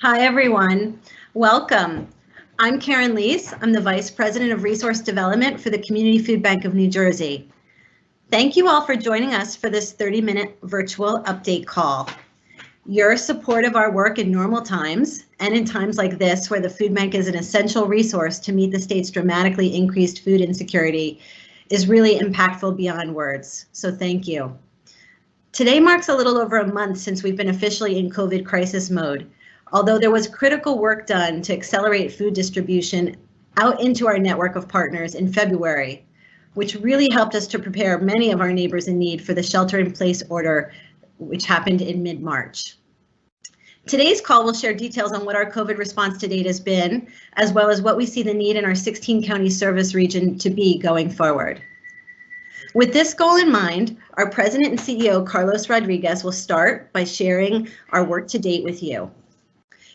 Hi, everyone. Welcome. I'm Karen Leese. I'm the Vice President of Resource Development for the Community Food Bank of New Jersey. Thank you all for joining us for this 30-minute virtual update call. Your support of our work in normal times and in times like this, where the food bank is an essential resource to meet the state's dramatically increased food insecurity, is really impactful beyond words. So thank you. Today marks a little over a month since we've been officially in COVID crisis mode. Although there was critical work done to accelerate food distribution out into our network of partners in February, which really helped us to prepare many of our neighbors in need for the shelter-in-place order, which happened in mid-March. Today's call will share details on what our COVID response to date has been, as well as what we see the need in our 16-county service region to be going forward. With this goal in mind, our President and CEO, Carlos Rodriguez, will start by sharing our work to date with you.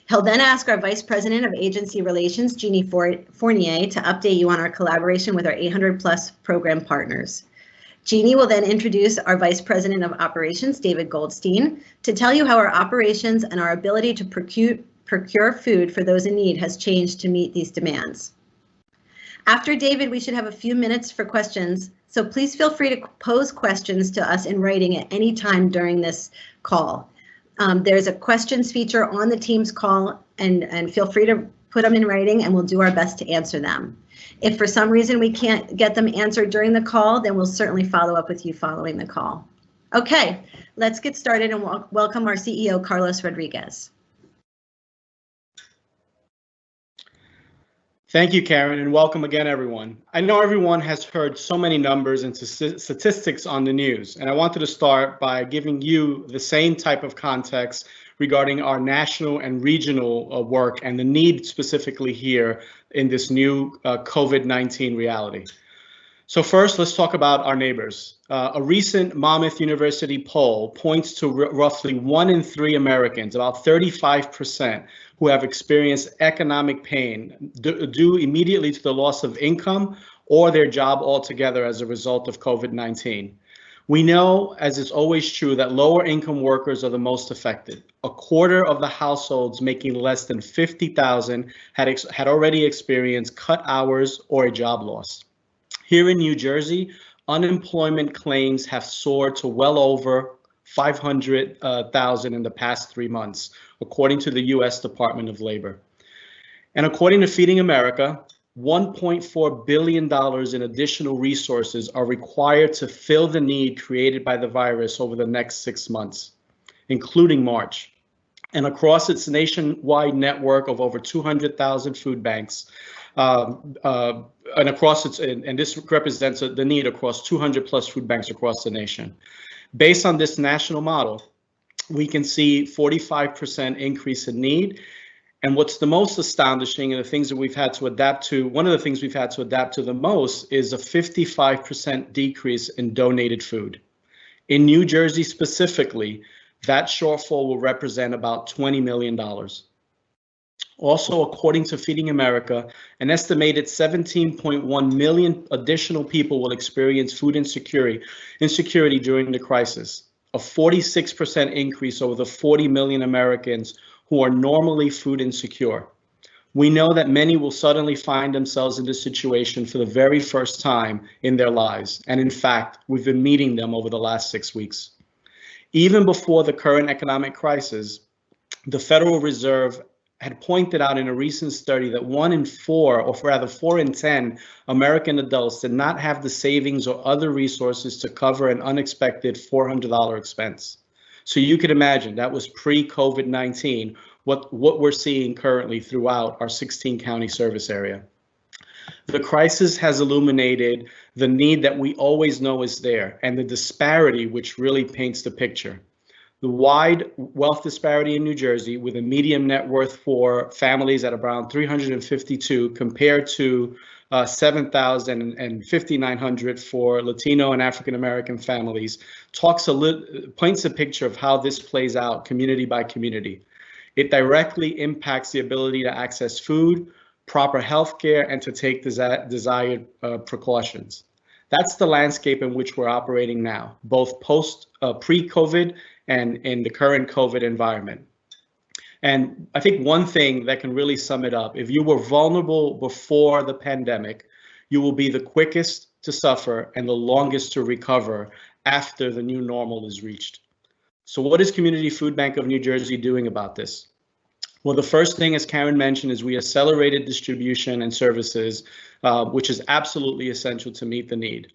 He'll then ask our Vice President of Agency Relations, Jeannie Fournier, to update you on our collaboration with our 800+ program partners. Jeannie will then introduce our Vice President of Operations, David Goldstein, to tell you how our operations and our ability to procure food for those in need has changed to meet these demands. After David, we should have a few minutes for questions, so please feel free to pose questions to us in writing at any time during this call. There's a questions feature on the Teams call, and feel free to put them in writing and we'll do our best to answer them. If for some reason we can't get them answered during the call, then we'll certainly follow up with you following the call. Okay, let's get started and welcome our CEO, Carlos Rodriguez. Thank you, Karen, and welcome again, everyone. I know everyone has heard so many numbers and statistics on the news, and I wanted to start by giving you the same type of context regarding our national and regional work and the need specifically here in this new COVID-19 reality. So first, let's talk about our neighbors. A recent Monmouth University poll points to roughly 1 in 3 Americans, about 35%, who have experienced economic pain due immediately to the loss of income or their job altogether as a result of COVID-19. We know, as is always true, that lower income workers are the most affected. A quarter of the households making less than $50,000 had already experienced cut hours or a job loss. Here in New Jersey, unemployment claims have soared to well over 500,000 in the past 3 months, according to the U.S. Department of Labor. And according to Feeding America, $1.4 billion in additional resources are required to fill the need created by the virus over the next 6 months, including March. And across its nationwide network of over 200,000 food banks, and this represents the need across 200+ food banks across the nation. Based on this national model, we can see 45% increase in need. And what's the most astonishing and the things that we've had to adapt to, one of the things we've had to adapt to the most is a 55% decrease in donated food. In New Jersey specifically, that shortfall will represent about $20 million. Also, according to Feeding America, an estimated 17.1 million additional people will experience food insecurity during the crisis, a 46% increase over the 40 million Americans who are normally food insecure. We know that many will suddenly find themselves in this situation for the very first time in their lives, and in fact, we've been meeting them over the last 6 weeks. Even before the current economic crisis, the Federal Reserve had pointed out in a recent study that 1 in 4, or rather 4 in 10 American adults did not have the savings or other resources to cover an unexpected $400 expense. So you could imagine that was pre-COVID-19, what we're seeing currently throughout our 16-county service area. The crisis has illuminated the need that we always know is there and the disparity which really paints the picture. The wide wealth disparity in New Jersey, with a median net worth for families at around $352 compared to $7,000 and $5,900 for Latino and African American families, paints a picture of how this plays out community by community. It directly impacts the ability to access food, proper health care, and to take desired precautions. That's the landscape in which we're operating now, both pre-COVID and in the current COVID environment. And I think one thing that can really sum it up, if you were vulnerable before the pandemic, you will be the quickest to suffer and the longest to recover after the new normal is reached. So what is Community Food Bank of New Jersey doing about this? Well, the first thing, as Karen mentioned, is we accelerated distribution and services, which is absolutely essential to meet the need.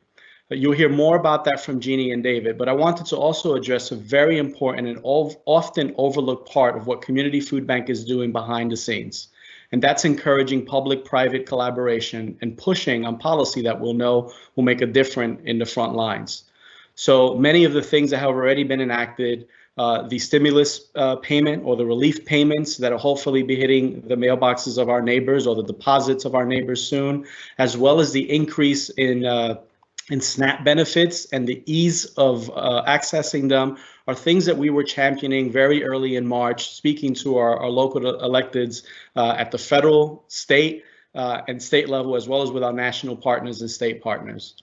You'll hear more about that from Jeannie and David, but I wanted to also address a very important and often overlooked part of what Community Food Bank is doing behind the scenes. And that's encouraging public-private collaboration and pushing on policy that we'll know will make a difference in the front lines. So many of the things that have already been enacted, the stimulus payment or the relief payments that will hopefully be hitting the mailboxes of our neighbors or the deposits of our neighbors soon, as well as the increase in SNAP benefits and the ease of accessing them, are things that we were championing very early in March, speaking to our local electeds at the federal, state, and state level, as well as with our national partners and state partners.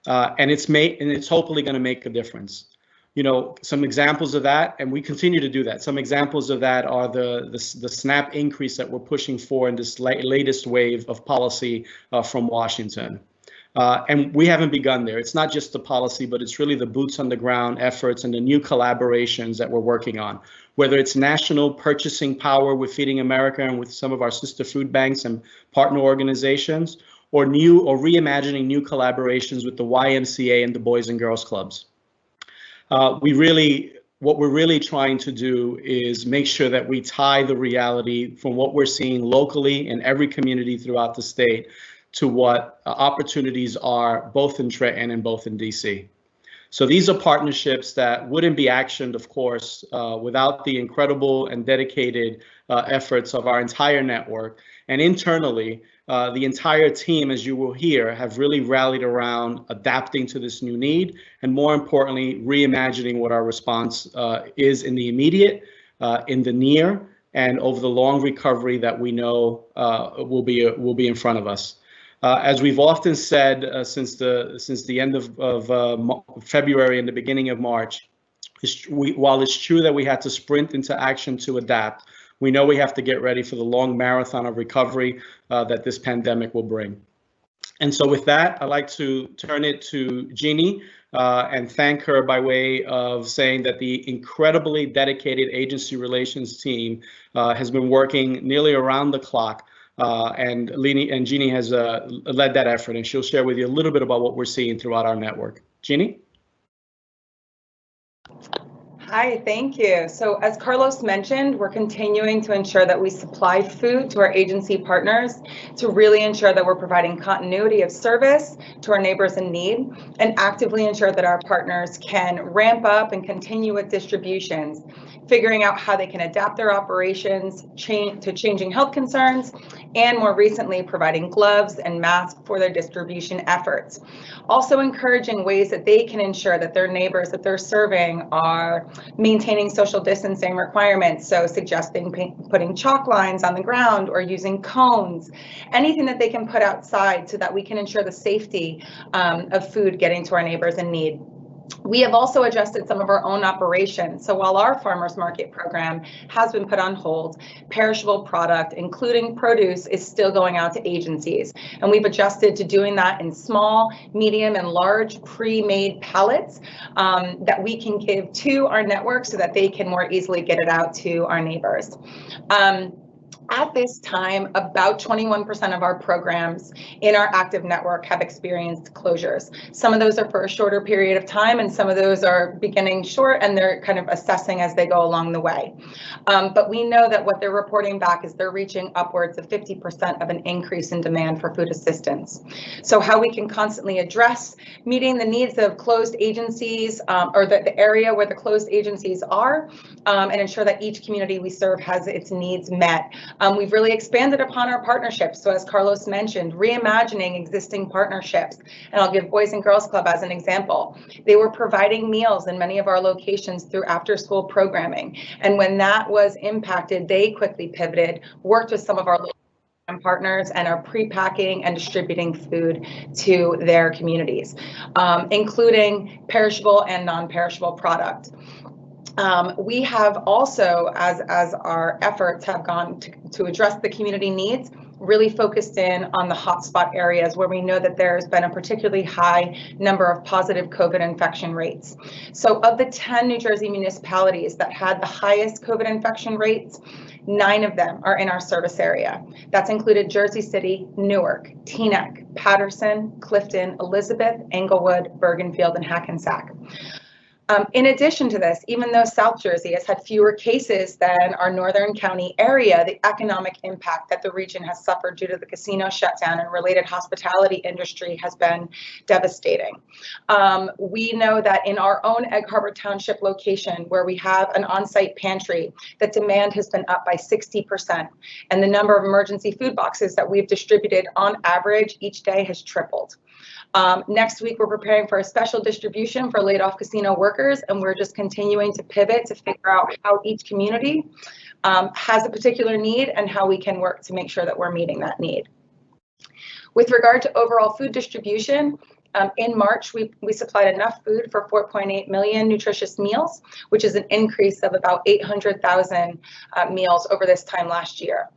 And it's hopefully going to make a difference. You know, some examples of that, and we continue to do that. Some examples of that are the SNAP increase that we're pushing for in this latest wave of policy from Washington. And we haven't begun there. It's not just the policy, but it's really the boots on the ground efforts and the new collaborations that we're working on, whether it's national purchasing power with Feeding America and with some of our sister food banks and partner organizations, or reimagining new collaborations with the YMCA and the Boys and Girls Clubs. What we're really trying to do is make sure that we tie the reality from what we're seeing locally in every community throughout the state to what opportunities are both in Trenton and both in DC. So these are partnerships that wouldn't be actioned, of course, without the incredible and dedicated efforts of our entire network. And internally, the entire team, as you will hear, have really rallied around adapting to this new need, and more importantly, reimagining what our response is in the immediate, in the near, and over the long recovery that we know will be in front of us. As we've often said since the end of February and the beginning of March, while it's true that we had to sprint into action to adapt, we know we have to get ready for the long marathon of recovery that this pandemic will bring. And so with that, I'd like to turn it to Jeannie and thank her by way of saying that the incredibly dedicated agency relations team has been working nearly around the clock. And Jeannie has led that effort, and she'll share with you a little bit about what we're seeing throughout our network. Jeannie? Hi, thank you. So as Carlos mentioned, we're continuing to ensure that we supply food to our agency partners to really ensure that we're providing continuity of service to our neighbors in need, and actively ensure that our partners can ramp up and continue with distributions, figuring out how they can adapt their operations to changing health concerns, and more recently providing gloves and masks for their distribution efforts. Also encouraging ways that they can ensure that their neighbors that they're serving are maintaining social distancing requirements, so suggesting putting chalk lines on the ground or using cones, anything that they can put outside so that we can ensure the safety of food getting to our neighbors in need. We have also adjusted some of our own operations. So while our farmers market program has been put on hold, perishable product, including produce, is still going out to agencies. And we've adjusted to doing that in small, medium, and large pre-made pallets that we can give to our network so that they can more easily get it out to our neighbors. At this time, about 21% of our programs in our active network have experienced closures. Some of those are for a shorter period of time, and some of those are beginning short, and they're kind of assessing as they go along the way. But we know that what they're reporting back is they're reaching upwards of 50% of an increase in demand for food assistance. So how we can constantly address meeting the needs of closed agencies or the area where the closed agencies are, and ensure that each community we serve has its needs met. We've really expanded upon our partnerships. So as Carlos mentioned, reimagining existing partnerships. And I'll give Boys and Girls Club as an example. They were providing meals in many of our locations through after school programming. And when that was impacted, they quickly pivoted, worked with some of our local partners, and are pre-packing and distributing food to their communities, including perishable and non-perishable product. We have also, as our efforts have gone to address the community needs, really focused in on the hotspot areas where we know that there's been a particularly high number of positive COVID infection rates. So of the 10 New Jersey municipalities that had the highest COVID infection rates, 9 of them are in our service area. That's included Jersey City, Newark, Teaneck, Patterson, Clifton, Elizabeth, Englewood, Bergenfield, and Hackensack. In addition to this, even though South Jersey has had fewer cases than our Northern County area, the economic impact that the region has suffered due to the casino shutdown and related hospitality industry has been devastating. We know that in our own Egg Harbor Township location, where we have an on-site pantry, that demand has been up by 60%, and the number of emergency food boxes that we've distributed on average each day has tripled. Next week, we're preparing for a special distribution for laid off casino workers, and we're just continuing to pivot to figure out how each community has a particular need and how we can work to make sure that we're meeting that need. With regard to overall food distribution, in March, we supplied enough food for 4.8 million nutritious meals, which is an increase of about 800,000 meals over this time last year.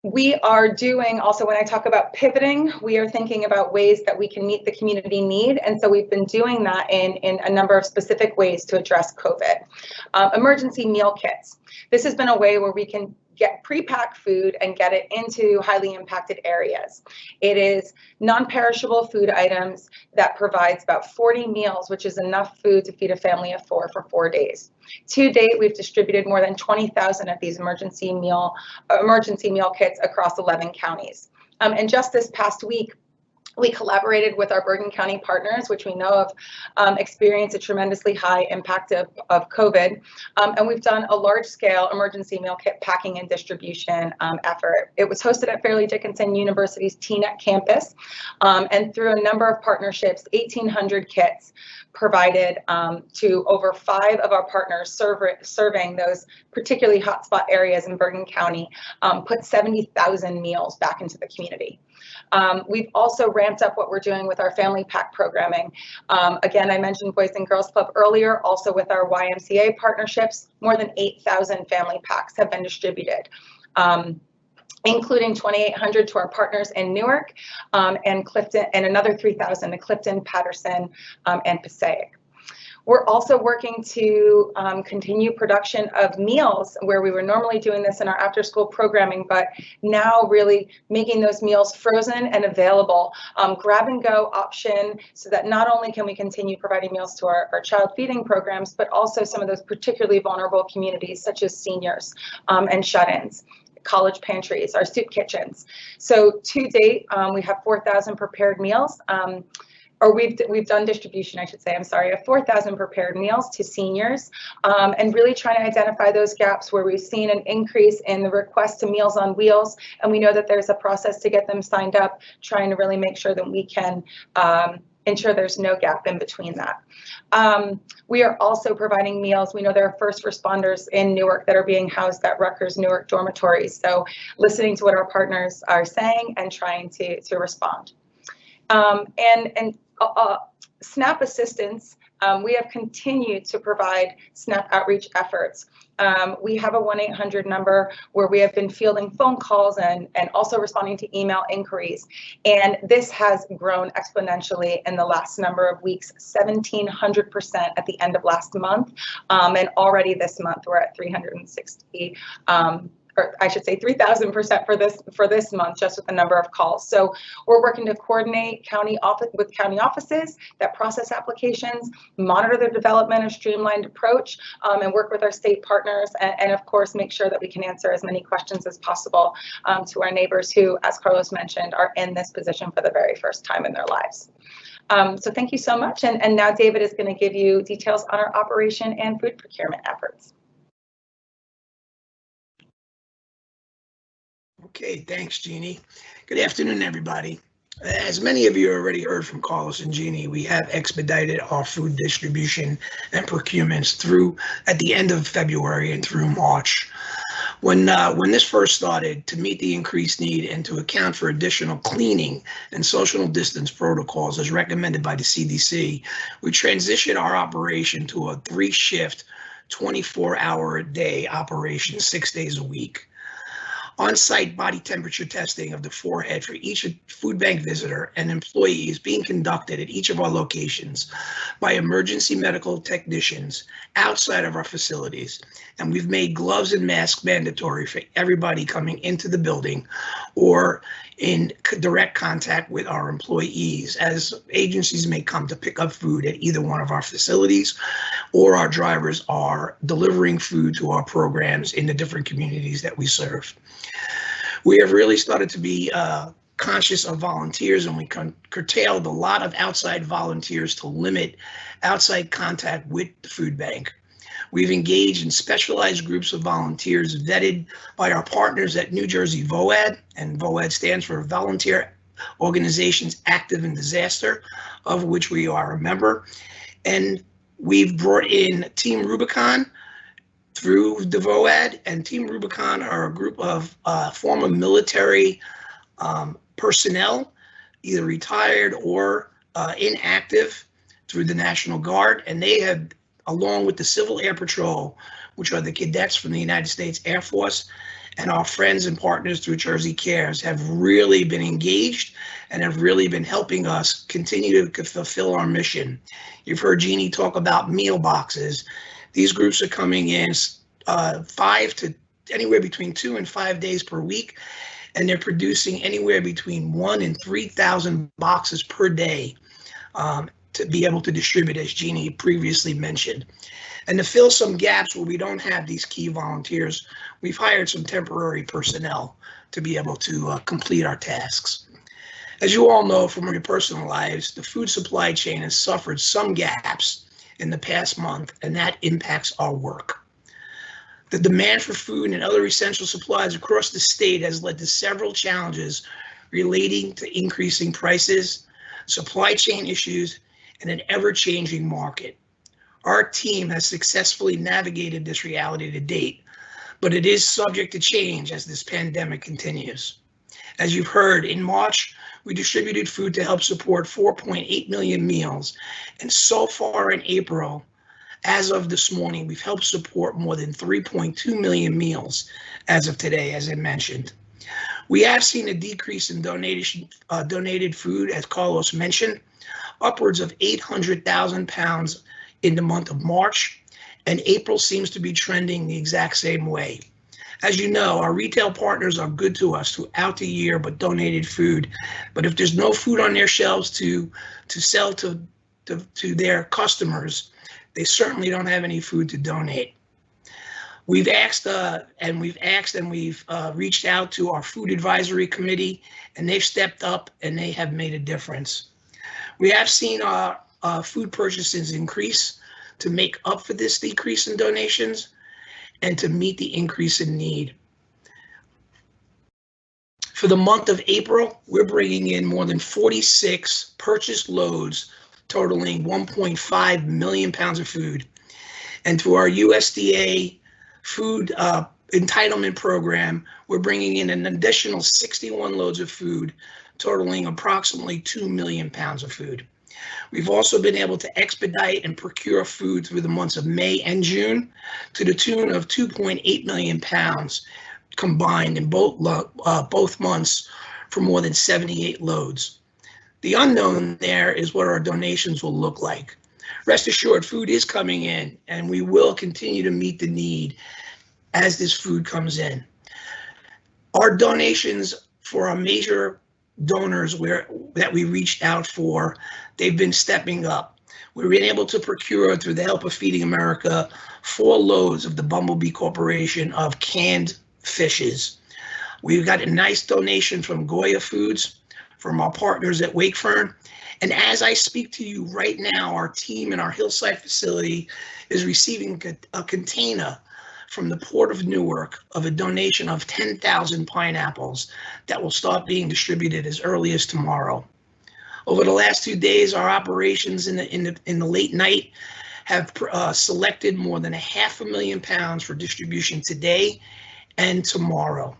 We are doing, also when I talk about pivoting, we are thinking about ways that we can meet the community need. And so we've been doing that in a number of specific ways to address COVID. Emergency meal kits. This has been a way where we can get pre-packed food and get it into highly impacted areas. It is non-perishable food items that provides about 40 meals, which is enough food to feed a family of 4 for 4 days. To date, we've distributed more than 20,000 of these emergency meal kits across 11 counties. And just this past week, we collaborated with our Bergen County partners, which we know have experienced a tremendously high impact of COVID. And we've done a large-scale emergency meal kit packing and distribution effort. It was hosted at Fairleigh Dickinson University's Teaneck campus. And through a number of partnerships, 1,800 kits provided to over 5 of our partners serving those particularly hotspot areas in Bergen County, put 70,000 meals back into the community. We've also ramped up what we're doing with our family pack programming. Again, I mentioned Boys and Girls Club earlier, also with our YMCA partnerships, more than 8,000 family packs have been distributed, including 2,800 to our partners in Newark and Clifton, and another 3,000 to Clifton, Patterson, and Passaic. We're also working to continue production of meals where we were normally doing this in our after school programming, but now really making those meals frozen and available, grab and go option, so that not only can we continue providing meals to our child feeding programs, but also some of those particularly vulnerable communities such as seniors and shut-ins, college pantries, our soup kitchens. So to date, we have 4,000 prepared meals. Or we've done distribution, I should say, I'm sorry, of 4,000 prepared meals to seniors, and really trying to identify those gaps where we've seen an increase in the request to Meals on Wheels, and we know that there's a process to get them signed up, trying to really make sure that we can ensure there's no gap in between that. We are also providing meals. We know there are first responders in Newark that are being housed at Rutgers Newark dormitories, so listening to what our partners are saying and trying to respond. SNAP assistance, we have continued to provide SNAP outreach efforts. We have a 1-800 number where we have been fielding phone calls and also responding to email inquiries. And this has grown exponentially in the last number of weeks, 1,700% at the end of last month. And already this month, we're at 360, or I should say 3,000% for this month, just with the number of calls. So we're working to coordinate with county offices that process applications, monitor the development of streamlined approach, and work with our state partners, and of course make sure that we can answer as many questions as possible to our neighbors who, as Carlos mentioned, are in this position for the very first time in their lives. So thank you so much, and now David is going to give you details on our operation and food procurement efforts. Okay, thanks, Jeannie. Good afternoon, everybody. As many of you already heard from Carlos and Jeannie, we have expedited our food distribution and procurements through at the end of February and through March. When this first started, to meet the increased need and to account for additional cleaning and social distance protocols as recommended by the CDC, we transitioned our operation to a 3-shift, 24-hour-a-day operation, 6 days a week. On-site body temperature testing of the forehead for each FoodBank visitor and employee is being conducted at each of our locations by emergency medical technicians outside of our facilities. And we've made gloves and masks mandatory for everybody coming into the building or in direct contact with our employees, as agencies may come to pick up food at either one of our facilities, or our drivers are delivering food to our programs in the different communities that we serve. We have really started to be conscious of volunteers, and we curtailed a lot of outside volunteers to limit outside contact with the food bank. We've engaged in specialized groups of volunteers vetted by our partners at New Jersey VOAD, and VOAD stands for Volunteer Organizations Active in Disaster, of which we are a member. And we've brought in Team Rubicon through the VOAD, and Team Rubicon are a group of former military personnel, either retired or inactive through the National Guard, and they have, along with the Civil Air Patrol, which are the cadets from the United States Air Force, and our friends and partners through Jersey Cares, have really been engaged and have really been helping us continue to fulfill our mission. You've heard Jeannie talk about meal boxes. These groups are coming in anywhere between 2 and 5 days per week, and they're producing anywhere between 1,000 and 3,000 boxes per day to be able to distribute, as Jeannie previously mentioned. And to fill some gaps where we don't have these key volunteers, we've hired some temporary personnel to be able to complete our tasks. As you all know from your personal lives, the food supply chain has suffered some gaps in the past month, and that impacts our work. The demand for food and other essential supplies across the state has led to several challenges relating to increasing prices, supply chain issues, and an ever-changing market. Our team has successfully navigated this reality to date, but it is subject to change as this pandemic continues. As you've heard, in March, we distributed food to help support 4.8 million meals, and so far in April, as of this morning, we've helped support more than 3.2 million meals as of today, as I mentioned. We have seen a decrease in donated food, as Carlos mentioned, upwards of 800,000 pounds in the month of March, and April seems to be trending the exact same way. As you know, our retail partners are good to us throughout the year, but donated food. But if there's no food on their shelves to sell to their customers, they certainly don't have any food to donate. We've asked and we've reached out to our food advisory committee, and they've stepped up and they have made a difference. We have seen our food purchases increase to make up for this decrease in donations and to meet the increase in need. For the month of April, we're bringing in more than 46 purchased loads totaling 1.5 million pounds of food. And through our USDA food entitlement program, we're bringing in an additional 61 loads of food, totaling approximately 2 million pounds of food. We've also been able to expedite and procure food through the months of May and June to the tune of 2.8 million pounds combined in both months for more than 78 loads. The unknown there is what our donations will look like. Rest assured, food is coming in, and we will continue to meet the need as this food comes in. Our donations for our major donors that we reached out for, they've been stepping up. We've been able to procure, through the help of Feeding America, 4 loads of the Bumblebee Corporation of canned fishes. We've got a nice donation from Goya Foods, from our partners at Wakefern. And as I speak to you right now, our team in our Hillside facility is receiving a container from the Port of Newark of a donation of 10,000 pineapples that will start being distributed as early as tomorrow. Over the last 2 days, our operations in the late night have selected more than 500,000 pounds for distribution today and tomorrow.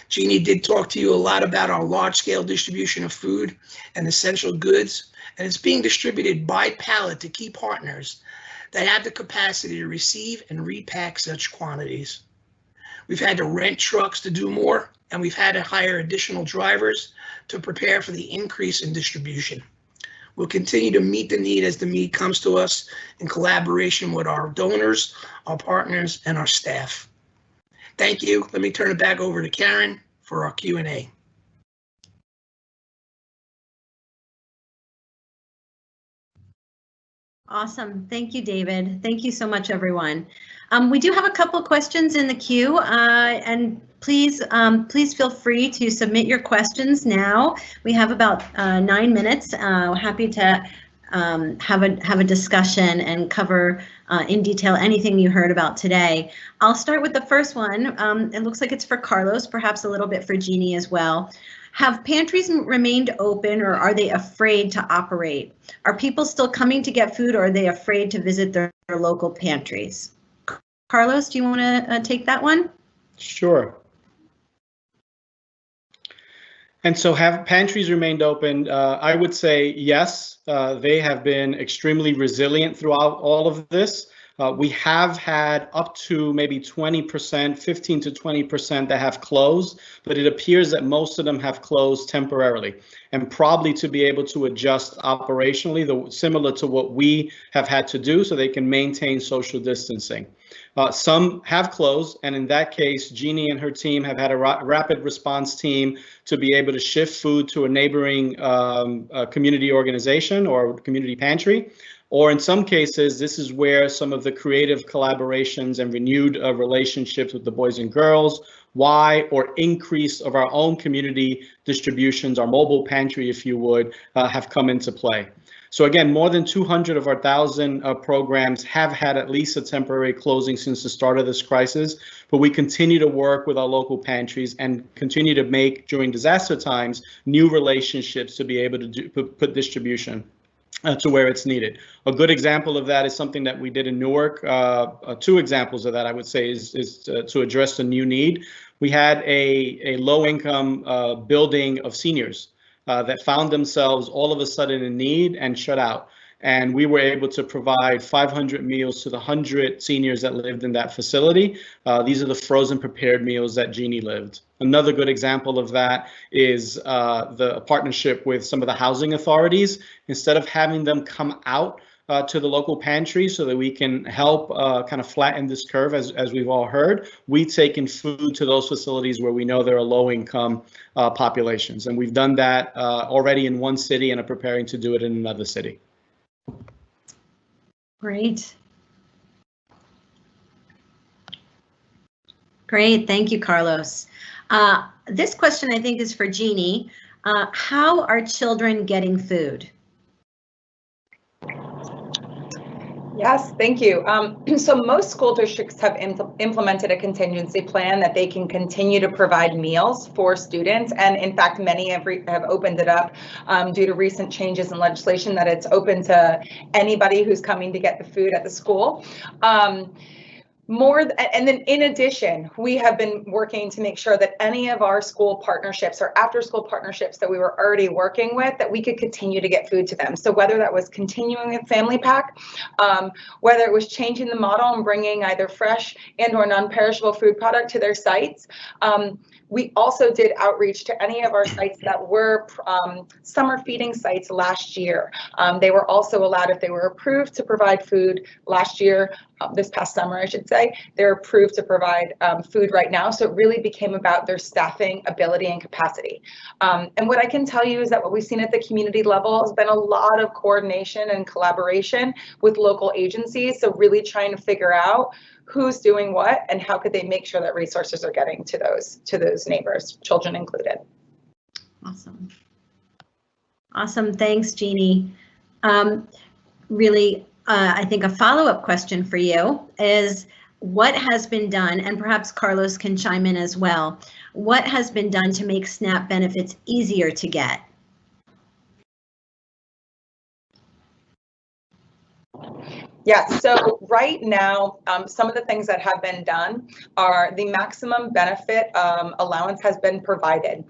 Jeannie did talk to you a lot about our large-scale distribution of food and essential goods, and it's being distributed by pallet to key partners that have the capacity to receive and repack such quantities. We've had to rent trucks to do more, and we've had to hire additional drivers to prepare for the increase in distribution. We'll continue to meet the need as the need comes to us in collaboration with our donors, our partners, and our staff. Thank you. Let me turn it back over to Karen for our Q&A. Awesome. Thank you, David. Thank you so much, everyone. We do have a couple questions in the queue, and please feel free to submit your questions now. We have about 9 minutes. Happy to have a discussion and cover in detail anything you heard about today. I'll start with the first one. It looks like it's for Carlos, perhaps a little bit for Jeannie as well. Have pantries remained open, or are they afraid to operate? Are people still coming to get food, or are they afraid to visit their local pantries? Carlos, do you want to take that one? Sure. And so have pantries remained open? I would say yes. They have been extremely resilient throughout all of this. We have had up to maybe 20%, 15 to 20% that have closed, but it appears that most of them have closed temporarily, and probably to be able to adjust operationally, similar to what we have had to do, so they can maintain social distancing. Some have closed, and in that case, Jeannie and her team have had a rapid response team to be able to shift food to a neighboring community organization or community pantry. Or in some cases, this is where some of the creative collaborations and renewed relationships with the Boys and Girls, or increase of our own community distributions, our mobile pantry, if you would, have come into play. So again, more than 200 of our 1,000 programs have had at least a temporary closing since the start of this crisis, but we continue to work with our local pantries and continue to make, during disaster times, new relationships to be able to put distribution to where it's needed. A good example of that is something that we did in Newark. 2 examples of that, I would say, is to address the new need. We had a low-income building of seniors that found themselves all of a sudden in need and shut out. And we were able to provide 500 meals to the 100 seniors that lived in that facility. These are the frozen prepared meals that Jeannie lived. Another good example of that is the partnership with some of the housing authorities. Instead of having them come out to the local pantry so that we can help kind of flatten this curve, as we've all heard, we've taken food to those facilities where we know there are low-income populations. And we've done that already in one city and are preparing to do it in another city. Great. Great, thank you, Carlos. This question, I think, is for Jeannie. How are children getting food? Yes, thank you. So most school districts have implemented a contingency plan that they can continue to provide meals for students. And in fact, many have opened it up due to recent changes in legislation that it's open to anybody who's coming to get the food at the school. And then in addition, we have been working to make sure that any of our school partnerships or after school partnerships that we were already working with, that we could continue to get food to them. So whether that was continuing with Family Pack, whether it was changing the model and bringing either fresh and or non-perishable food product to their sites, we also did outreach to any of our sites that were summer feeding sites last year. They were also allowed, if they were approved to provide food last year, this past summer, I should say, they're approved to provide food right now. So it really became about their staffing ability and capacity. And what I can tell you is that what we've seen at the community level has been a lot of coordination and collaboration with local agencies. So really trying to figure out who's doing what and how could they make sure that resources are getting to those neighbors, children included. Awesome. Awesome. Thanks, Jeannie. Really, I think a follow-up question for you is what has been done, and perhaps Carlos can chime in as well, what has been done to make SNAP benefits easier to get? Yeah, so right now, some of the things that have been done are the maximum benefit allowance has been provided.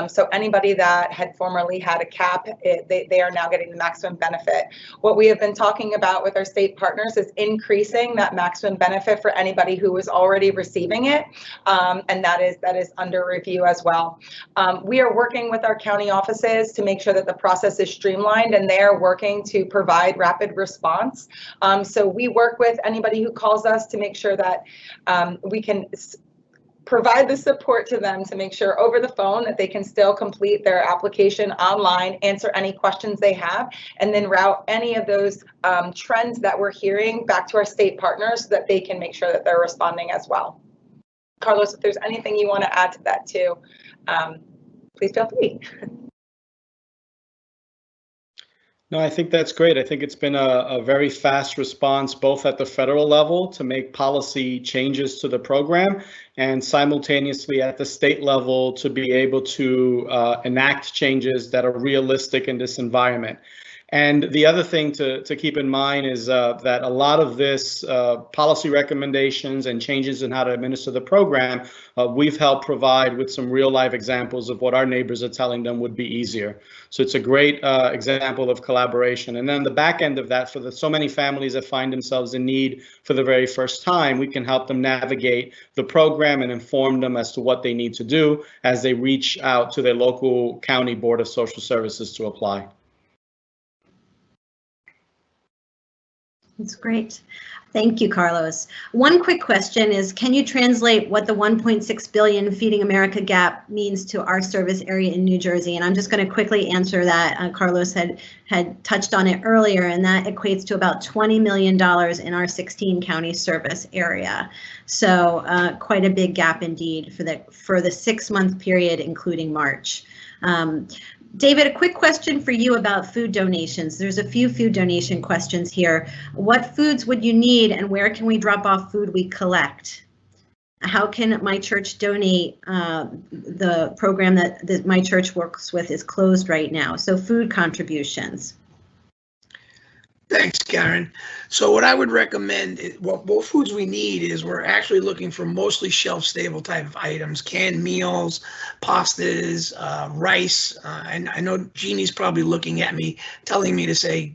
So anybody that had formerly had a cap, they are now getting the maximum benefit. What we have been talking about with our state partners is increasing that maximum benefit for anybody who was already receiving it, and that is under review as well. We are working with our county offices to make sure that the process is streamlined, and they are working to provide rapid response. So we work with anybody who calls us to make sure that we can provide the support to them to make sure over the phone that they can still complete their application online, answer any questions they have, and then route any of those trends that we're hearing back to our state partners so that they can make sure that they're responding as well. Carlos, if there's anything you want to add to that too, please feel free. No, I think that's great. I think it's been a very fast response, both at the federal level to make policy changes to the program and simultaneously at the state level to be able to enact changes that are realistic in this environment. And the other thing to keep in mind is that a lot of this policy recommendations and changes in how to administer the program, we've helped provide with some real life examples of what our neighbors are telling them would be easier. So it's a great example of collaboration. And then the back end of that, for so many families that find themselves in need for the very first time, we can help them navigate the program and inform them as to what they need to do as they reach out to their local county board of social services to apply. That's great. Thank you, Carlos. One quick question is, can you translate what the 1.6 billion Feeding America gap means to our service area in New Jersey? And I'm just going to quickly answer that. Carlos had touched on it earlier, and that equates to about $20 million in our 16 county service area. So quite a big gap indeed for the 6-month period, including March. David, a quick question for you about food donations. There's a few food donation questions here. What foods would you need, and where can we drop off food we collect? How can my church donate? The program that my church works with is closed right now. So food contributions. Thanks, Karen. So what I would recommend, what foods we need is we're actually looking for mostly shelf-stable type of items, canned meals, pastas, rice. And I know Jeannie's probably looking at me, telling me to say,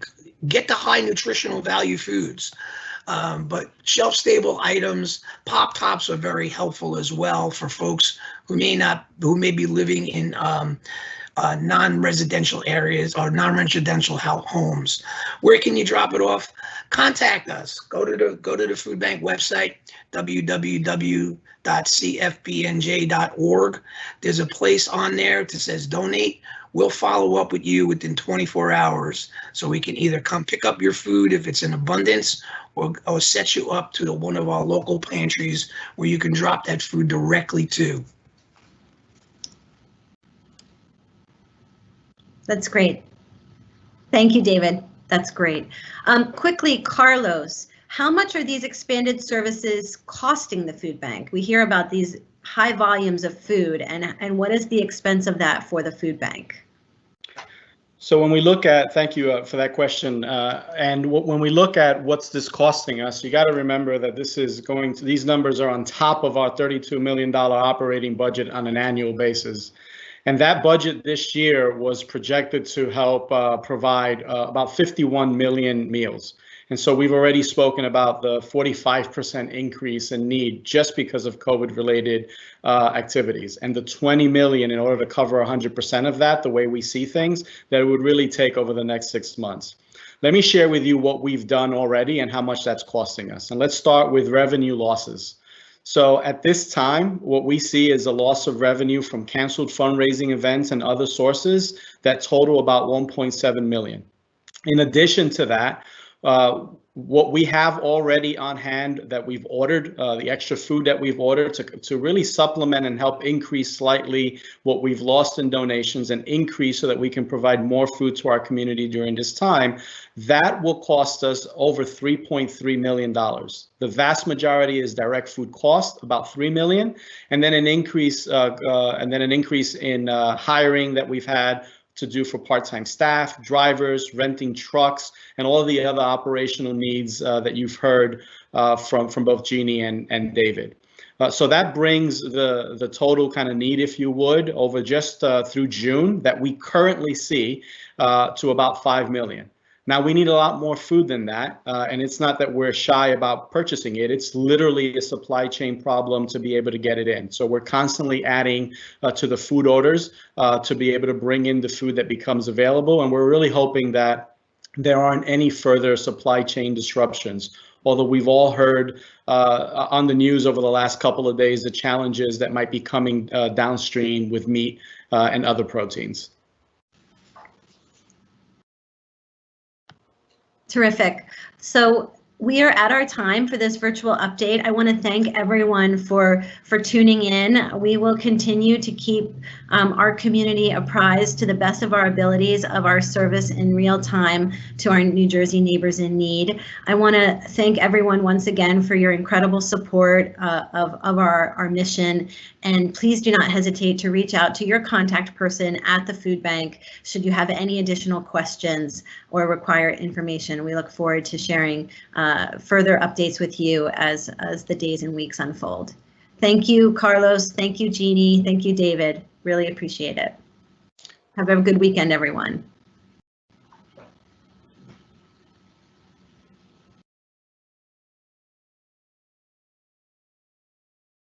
get the high nutritional value foods. But shelf-stable items, Pop Tops are very helpful as well for folks who may be living in non-residential areas or non-residential homes. Where can you drop it off? Contact us. Go to the FoodBank website, www.cfbnj.org. There's a place on there that says donate. We'll follow up with you within 24 hours, so we can either come pick up your food if it's in abundance, or set you up to one of our local pantries where you can drop that food directly to. That's great. Thank you, David. That's great. Quickly, Carlos, how much are these expanded services costing the food bank? We hear about these high volumes of food, and what is the expense of that for the food bank? So when we look at, thank you for that question, when we look at what's this costing us, you got to remember that these numbers are on top of our $32 million operating budget on an annual basis. And that budget this year was projected to help provide about 51 million meals. And so we've already spoken about the 45% increase in need just because of COVID-related activities, and the 20 million in order to cover 100% of that, the way we see things, that it would really take over the next 6 months. Let me share with you what we've done already and how much that's costing us. And let's start with revenue losses. So at this time, what we see is a loss of revenue from canceled fundraising events and other sources that total about 1.7 million. In addition to that, what we have already on hand that we've ordered, the extra food that we've ordered to really supplement and help increase slightly what we've lost in donations and increase so that we can provide more food to our community during this time, that will cost us over $3.3 million. The vast majority is direct food cost, about $3 million, and then an increase in hiring that we've had to do for part-time staff, drivers, renting trucks, and all of the other operational needs that you've heard from both Jeannie and David. So that brings the total kind of need, if you would, over just through June that we currently see to about 5 million. Now, we need a lot more food than that, and it's not that we're shy about purchasing it. It's literally a supply chain problem to be able to get it in. So we're constantly adding to the food orders to be able to bring in the food that becomes available, and we're really hoping that there aren't any further supply chain disruptions. Although we've all heard on the news over the last couple of days the challenges that might be coming downstream with meat and other proteins. Terrific. So we are at our time for this virtual update. I want to thank everyone for tuning in. We will continue to keep our community apprised to the best of our abilities of our service in real time to our New Jersey neighbors in need. I want to thank everyone once again for your incredible support of our mission. And please do not hesitate to reach out to your contact person at the food bank should you have any additional questions or require information. We look forward to sharing further updates with you as the days and weeks unfold. Thank you, Carlos. Thank you, Jeannie. Thank you, David. Really appreciate it. Have a good weekend, everyone.